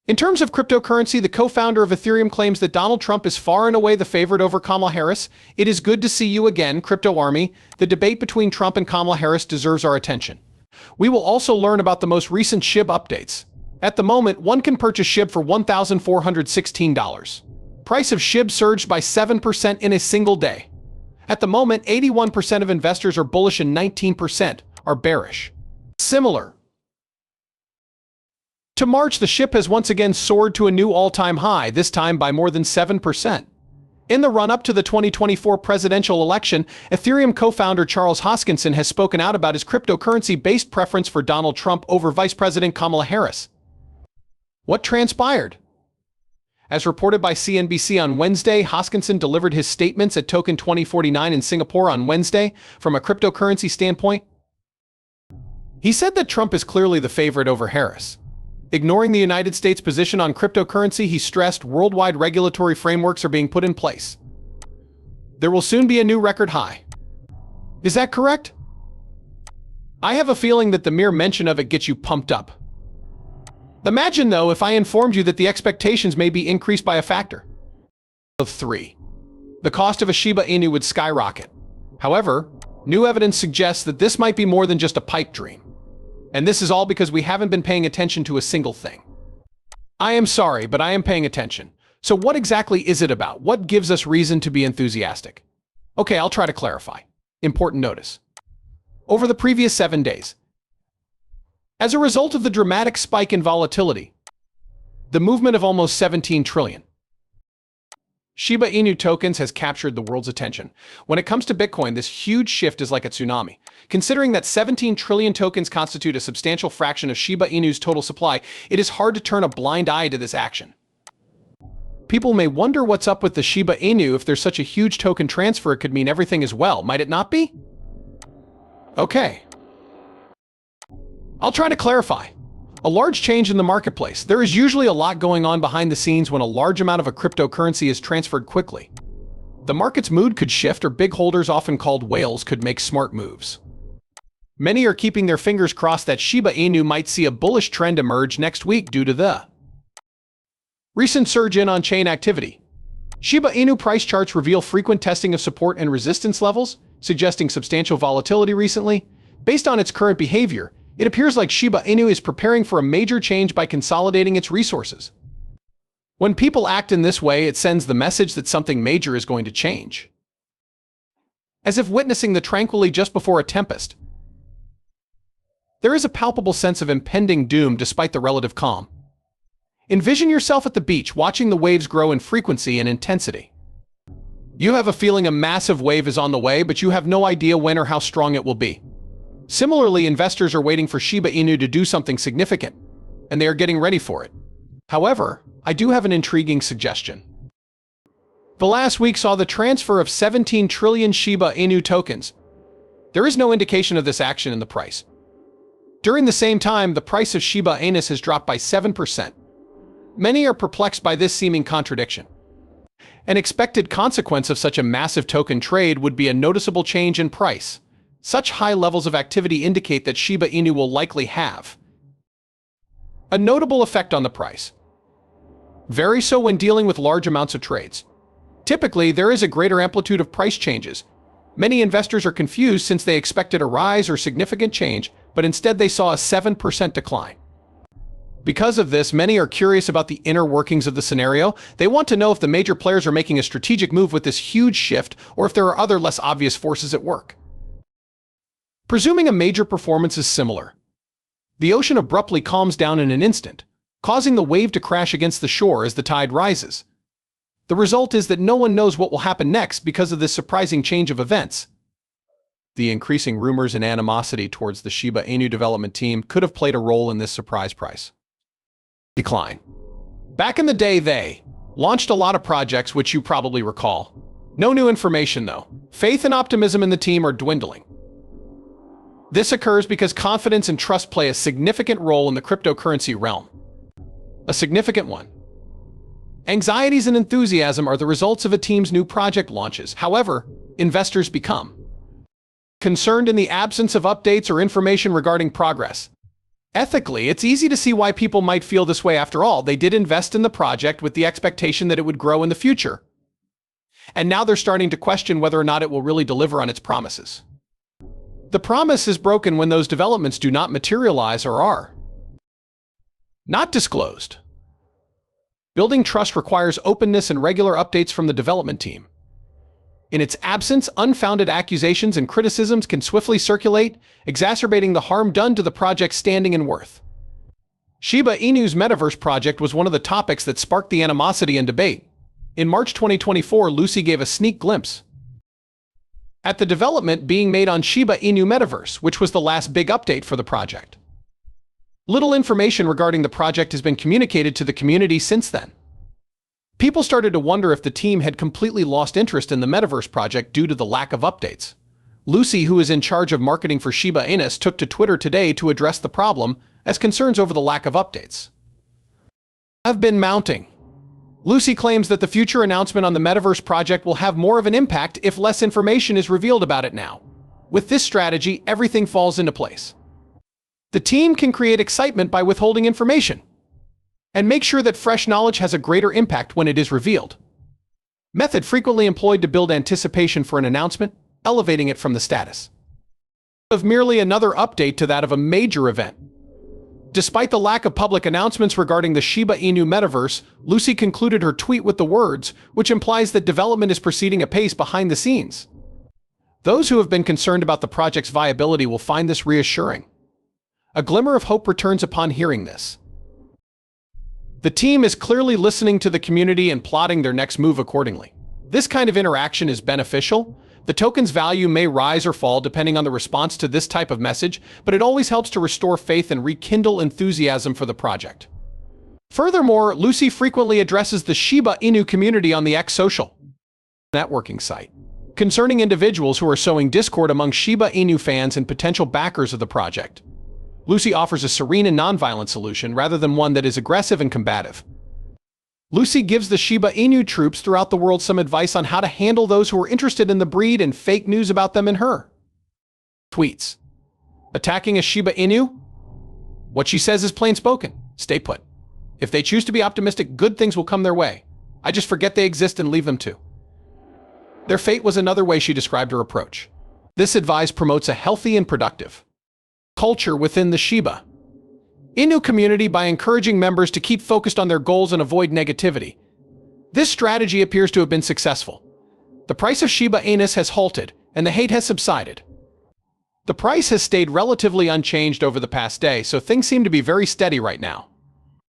In terms of cryptocurrency, the co-founder of Ethereum claims that Donald Trump is far and away the favorite over Kamala Harris. It is good to see you again, Crypto Army. The debate between Trump and Kamala Harris deserves our attention. We will also learn about the most recent Shib updates. At the moment, one can purchase Shib for $1,416. Price of Shib surged by 7% in a single day. At the moment, 81% of investors are bullish and 19% are bearish. Similar to March, the Shib has once again soared to a new all-time high, this time by more than 7%. In the run-up to the 2024 presidential election, Ethereum co-founder Charles Hoskinson has spoken out about his cryptocurrency-based preference for Donald Trump over Vice President Kamala Harris. What transpired? As reported by CNBC on Wednesday, Hoskinson delivered his statements at Token 2049 in Singapore on Wednesday. From a cryptocurrency standpoint, he said that Trump is clearly the favorite over Harris. Ignoring the United States' position on cryptocurrency, he stressed worldwide regulatory frameworks are being put in place. There will soon be a new record high. Is that correct? I have a feeling that the mere mention of it gets you pumped up. Imagine, though, if I informed you that the expectations may be increased by a factor of 3. The cost of a Shiba Inu would skyrocket. However, new evidence suggests that this might be more than just a pipe dream. And this is all because we haven't been paying attention to a single thing. I am sorry, but I am paying attention. So what exactly is it about? What gives us reason to be enthusiastic? Okay, I'll try to clarify. Important notice. Over the previous 7 days, as a result of the dramatic spike in volatility, the movement of almost 17 trillion Shiba Inu tokens has captured the world's attention. When it comes to Bitcoin, this huge shift is like a tsunami. Considering that 17 trillion tokens constitute a substantial fraction of Shiba Inu's total supply, it is hard to turn a blind eye to this action. People may wonder what's up with the Shiba Inu. If there's such a huge token transfer, it could mean everything is well, might it not be? Okay. I'll try to clarify. A large change in the marketplace. There is usually a lot going on behind the scenes when a large amount of a cryptocurrency is transferred quickly. The market's mood could shift, or big holders, often called whales, could make smart moves. Many are keeping their fingers crossed that Shiba Inu might see a bullish trend emerge next week due to the recent surge in on-chain activity. Shiba Inu price charts reveal frequent testing of support and resistance levels, suggesting substantial volatility recently. Based on its current behavior, it appears like Shiba Inu is preparing for a major change by consolidating its resources. When people act in this way, it sends the message that something major is going to change. As if witnessing the tranquility just before a tempest. There is a palpable sense of impending doom despite the relative calm. Envision yourself at the beach, watching the waves grow in frequency and intensity. You have a feeling a massive wave is on the way, but you have no idea when or how strong it will be. Similarly, investors are waiting for Shiba Inu to do something significant, and they are getting ready for it. However, I do have an intriguing suggestion. The last week saw the transfer of 17 trillion Shiba Inu tokens. There is no indication of this action in the price. During the same time, the price of Shiba Inu has dropped by 7%. Many are perplexed by this seeming contradiction. An expected consequence of such a massive token trade would be a noticeable change in price. Such high levels of activity indicate that Shiba Inu will likely have a notable effect on the price. Very so when dealing with large amounts of trades. Typically, there is a greater amplitude of price changes. Many investors are confused since they expected a rise or significant change, but instead they saw a 7% decline. Because of this, many are curious about the inner workings of the scenario. They want to know if the major players are making a strategic move with this huge shift, or if there are other less obvious forces at work. Presuming a major performance is similar, the ocean abruptly calms down in an instant, causing the wave to crash against the shore as the tide rises. The result is that no one knows what will happen next because of this surprising change of events. The increasing rumors and animosity towards the Shiba Inu development team could have played a role in this surprise price decline. Back in the day, they launched a lot of projects, which you probably recall. No new information, though. Faith and optimism in the team are dwindling. This occurs because confidence and trust play a significant role in the cryptocurrency realm. A significant one. Anxieties and enthusiasm are the results of a team's new project launches. However, investors become concerned in the absence of updates or information regarding progress. Ethically, it's easy to see why people might feel this way. After all, they did invest in the project with the expectation that it would grow in the future. And now they're starting to question whether or not it will really deliver on its promises. The promise is broken when those developments do not materialize or are not disclosed. Building trust requires openness and regular updates from the development team. In its absence, unfounded accusations and criticisms can swiftly circulate, exacerbating the harm done to the project's standing and worth. Shiba Inu's metaverse project was one of the topics that sparked the animosity and debate. In March 2024, Lucy gave a sneak glimpse at the development being made on Shiba Inu metaverse, which was the last big update for the project. Little information regarding the project has been communicated to the community since then. People started to wonder if the team had completely lost interest in the metaverse project due to the lack of updates. Lucy, who is in charge of marketing for Shiba Inu, took to Twitter today to address the problem, as concerns over the lack of updates have been mounting. Lucy claims that the future announcement on the metaverse project will have more of an impact if less information is revealed about it now. With this strategy, everything falls into place. The team can create excitement by withholding information and make sure that fresh knowledge has a greater impact when it is revealed. Method frequently employed to build anticipation for an announcement, elevating it from the status of merely another update to that of a major event. Despite the lack of public announcements regarding the Shiba Inu metaverse, Lucy concluded her tweet with the words, which implies that development is proceeding apace behind the scenes. Those who have been concerned about the project's viability will find this reassuring. A glimmer of hope returns upon hearing this. The team is clearly listening to the community and plotting their next move accordingly. This kind of interaction is beneficial. The token's value may rise or fall depending on the response to this type of message, but it always helps to restore faith and rekindle enthusiasm for the project. Furthermore, Lucy frequently addresses the Shiba Inu community on the X social networking site concerning individuals who are sowing discord among Shiba Inu fans and potential backers of the project. Lucy offers a serene and nonviolent solution rather than one that is aggressive and combative. Lucy gives the Shiba Inu troops throughout the world some advice on how to handle those who are interested in the breed and fake news about them and her tweets. Attacking a Shiba Inu? What she says is plain spoken. Stay put. If they choose to be optimistic, good things will come their way. I just forget they exist and leave them to their fate was another way she described her approach. This advice promotes a healthy and productive culture within the Shiba Inu community by encouraging members to keep focused on their goals and avoid negativity. This strategy appears to have been successful. The price of Shiba Inu has halted, and the hate has subsided. The price has stayed relatively unchanged over the past day, so things seem to be very steady right now.